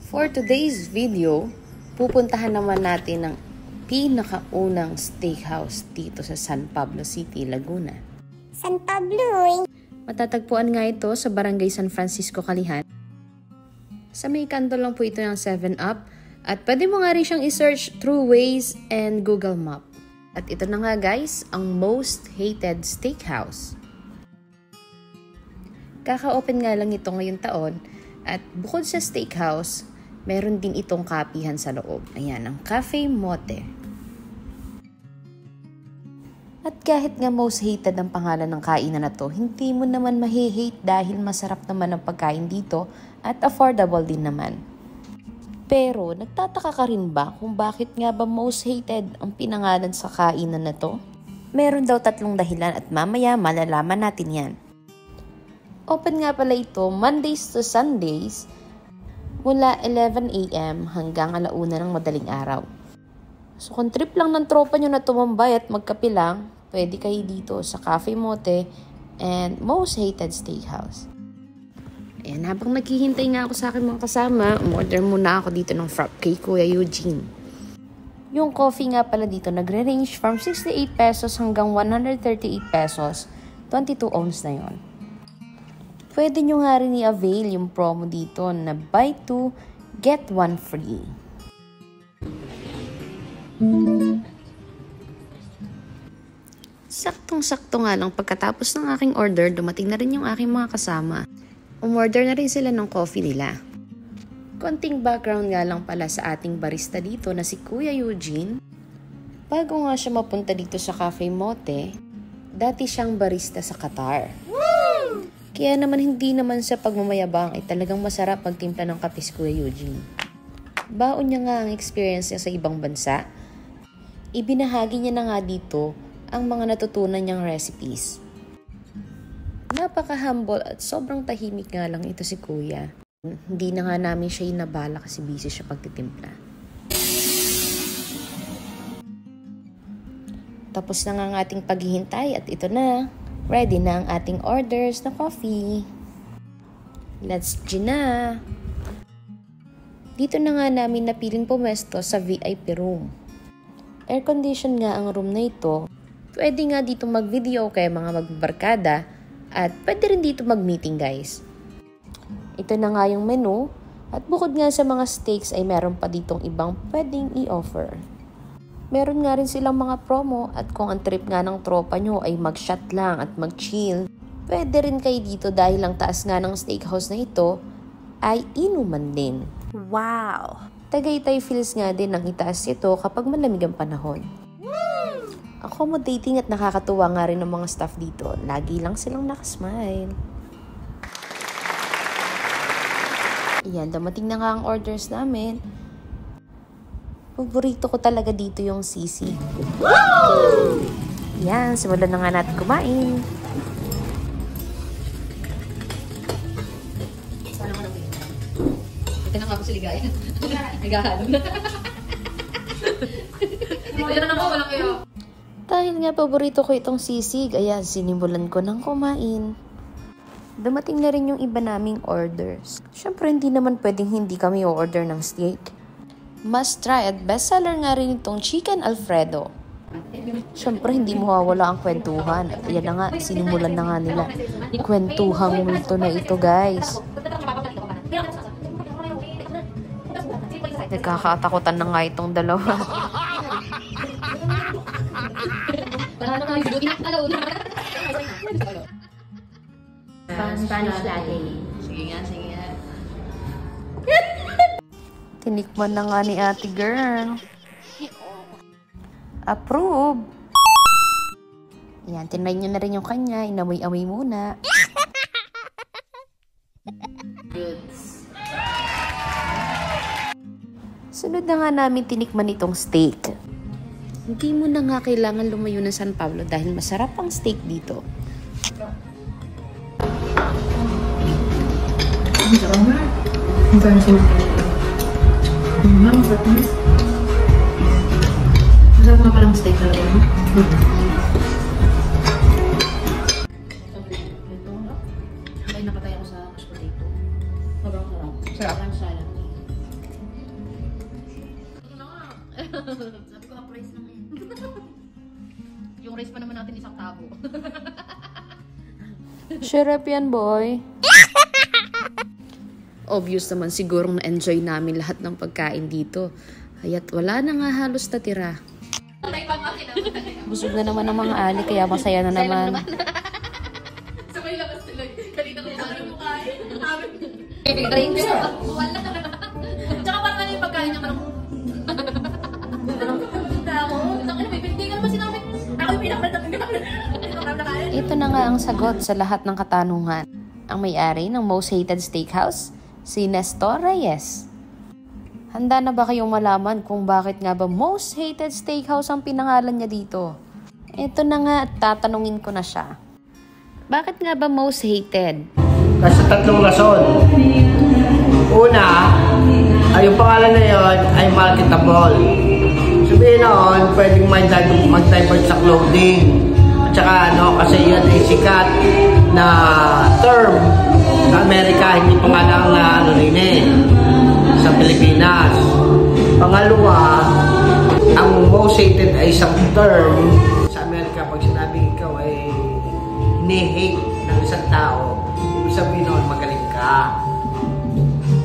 For today's video, pupuntahan naman natin ang pinakaunang steakhouse dito sa San Pablo City, Laguna. San Pablo! Matatagpuan nga ito sa Barangay San Francisco, Kalihan. Sa may kanto lang po ito ng 7-Up at pwede mo nga rin siyang i-search through Waze and Google Map. At ito na nga guys, ang most hated steakhouse. Kaka-open nga lang ito ngayong taon at bukod sa steakhouse, meron din itong kapihan sa loob. Ayan, ang Cafe Mote. At kahit nga most hated ang pangalan ng kainan na to, hindi mo naman mahi-hate dahil masarap naman ang pagkain dito at affordable din naman. Pero, nagtataka ka rin ba kung bakit nga ba most hated ang pinangalan sa kainan na to? Meron daw 3 dahilan at mamaya malalaman natin yan. Open nga pala ito Mondays to Sundays mula 11 AM hanggang 1:00 ng madaling araw. So kung trip lang ng tropa nyo na tumambay at magkape lang, pwede kayo dito sa Cafe Mote and most hated steakhouse. Ayan, habang naghihintay nga ako sa aking mga kasama, umorder muna ako dito ng frap kay Kuya Eugene. Yung coffee nga pala dito nagre-range from 68 pesos hanggang 138 pesos, 22 ounce na yon. Pwede nyo nga rin i-avail yung promo dito na buy 2, get 1 free. Saktong-sakto nga lang pagkatapos ng aking order, dumating na rin yung aking mga kasama. Umorder na rin sila ng coffee nila. Konting background nga lang pala sa ating barista dito na si Kuya Eugene. Bago nga siya mapunta dito sa Cafe Mote, dati siyang barista sa Qatar. Kaya naman hindi naman sa pagmamayabang ay talagang masarap magtimpla ng kape si Kuya Eugene. Baon niya nga ang experience niya sa ibang bansa. Ibinahagi niya na nga dito ang mga natutunan niyang recipes. Napaka-humble at sobrang tahimik nga lang ito si Kuya. Hindi na nga namin siya inabala kasi busy siya pagtitimpla. Tapos na nga ang ating paghihintay at ito na. Ready na ang ating orders na coffee. Let's gin na! Dito na nga namin napiling pumesto sa VIP room. Air condition nga ang room na ito. Pwede nga dito mag-video kaya mga magbarkada at pwede rin dito mag-meeting guys. Ito na nga yung menu at bukod nga sa mga steaks ay meron pa ditong ibang pwedeng i-offer. Meron nga rin silang mga promo at kung ang trip nga ng tropa nyo ay mag-shot lang at mag-chill, pwede rin kayo dito dahil ang taas nga ng steakhouse na ito ay inuman din. Wow! Tagaytay feels nga din ang itaas ito kapag malamig ang panahon. Accommodating at nakakatuwa nga rin ng mga staff dito. Lagi lang silang nakasmile. Ayan, dumating na nga ang orders namin. Paborito ko talaga dito yung sisig. Yan, simulan na nga natin kumain. Sana ka naman. Ito na nga ako si Ligaya. Naghahalong na. Yan na ako, walang kayo. Dahil nga paborito ko itong sisig, ayan, sinimulan ko ng kumain. Dumating na rin yung iba naming orders. Siyempre, hindi naman pwedeng hindi kami o-order ng steak. Must try at bestseller nga rin itong Chicken Alfredo. Siyempre, hindi mawawala ang kwentuhan. Ayan na nga, sinimulan na nga nila. Kwentuhang multo na ito, guys. Nagkakatakutan na nga itong dalawa. Spanish latte. Sige nga, sige nga. Tinikman na nga ni ate girl. Approve! Ayan, tinry nyo na rin yung kanya. Inamoy-amoy muna. Goods. Sunod na nga namin tinikman itong steak. Hindi mo na nga kailangan lumayo ng San Pablo dahil masarap ang steak dito. Masarap nga palang steak talaga, no? Ito, nakapatay ako sa mashed potato. Sobrang sarap. Sarap. Sarap. Sabi ko, half rice lang yan. Yung rice pa naman natin isang tabo. Shut yan, boy. Obvious naman sigurong na-enjoy namin lahat ng pagkain dito. Kaya't wala na nga halos natira. Busog na naman ang mga ali, kaya masaya na naman. Sabay labas tuloy. Kanina ko yung mo kain. Drinks na. Wala. Tsaka parang ano yung pagkain niya parang... May pintingan naman sinabi. Ako yung pinakatatanggal. Ito na nga ang sagot sa lahat ng katanungan. Ang may-ari ng Most Hated Steakhouse, si Nestor Reyes. Handa na ba kayong malaman kung bakit nga ba Most Hated Steakhouse ang pinangalan niya dito? Ito na nga at tatanungin ko na siya. Bakit nga ba Most Hated? Kasi tatlong rason. Una, ay yung pangalan na yun ay marketable. Sabihin noon, pwedeng mag-divert sa clothing. At saka kasi yan ay sikat na term sa Amerika, hindi pa nga lang na sa Pilipinas. Pangalawa, ang most hated ay isang term sa Amerika. Pag sinabing ikaw ay ni-hate ng isang tao, ibig sabihin noon magaling ka.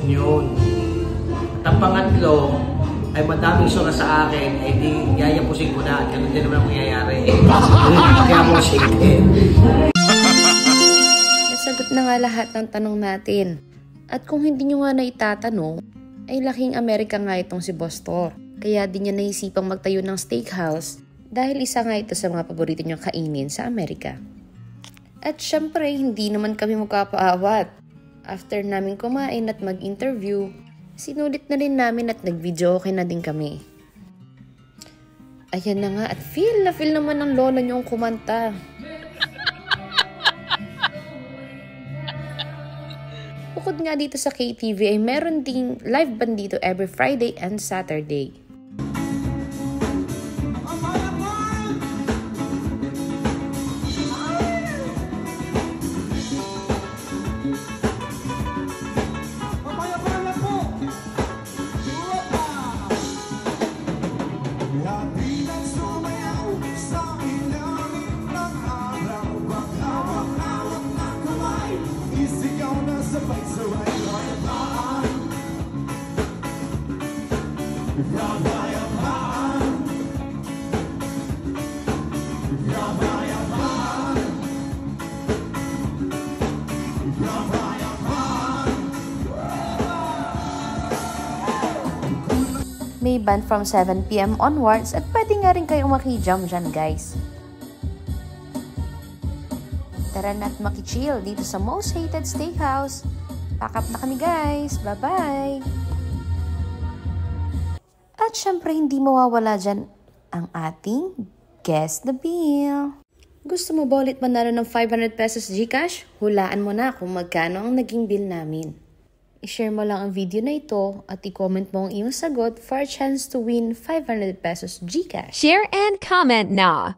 Yun. At ang pangatlo, ay madaming sura sa akin, ay di yayapusin ko na. Ganun din naman ang mangyayari. Kaya most hated. Nasagot na nga lahat ng tanong natin. At kung hindi nyo nga na itatanong, ay laking Amerika nga itong si Bostor. Kaya di niya naisipang magtayo ng steakhouse dahil isa nga ito sa mga paborito niyang kainin sa Amerika. At syempre, hindi naman kami magkapaawat. After namin kumain at mag-interview, sinulit na rin namin at nag-video okay na din kami. Ayan na nga at feel naman ng lola niyong kumanta. Bukod nga dito sa KTV ay meron ding live band dito every Friday and Saturday. May band from 7 PM onwards at pwede nga rin kayong maki-jump dyan, guys. Tara na't maki-chill dito sa Most Hated Steakhouse. Pack up na kami, guys. Bye-bye! At syempre, hindi mawawala dyan ang ating Guess the Bill. Gusto mo ba ulit manalo ng 500 pesos GCash? Hulaan mo na kung magkano ang naging bill namin. I-share mo lang ang video na ito at i-comment mo ang iyong sagot for a chance to win 500 pesos GCash. Share and comment now.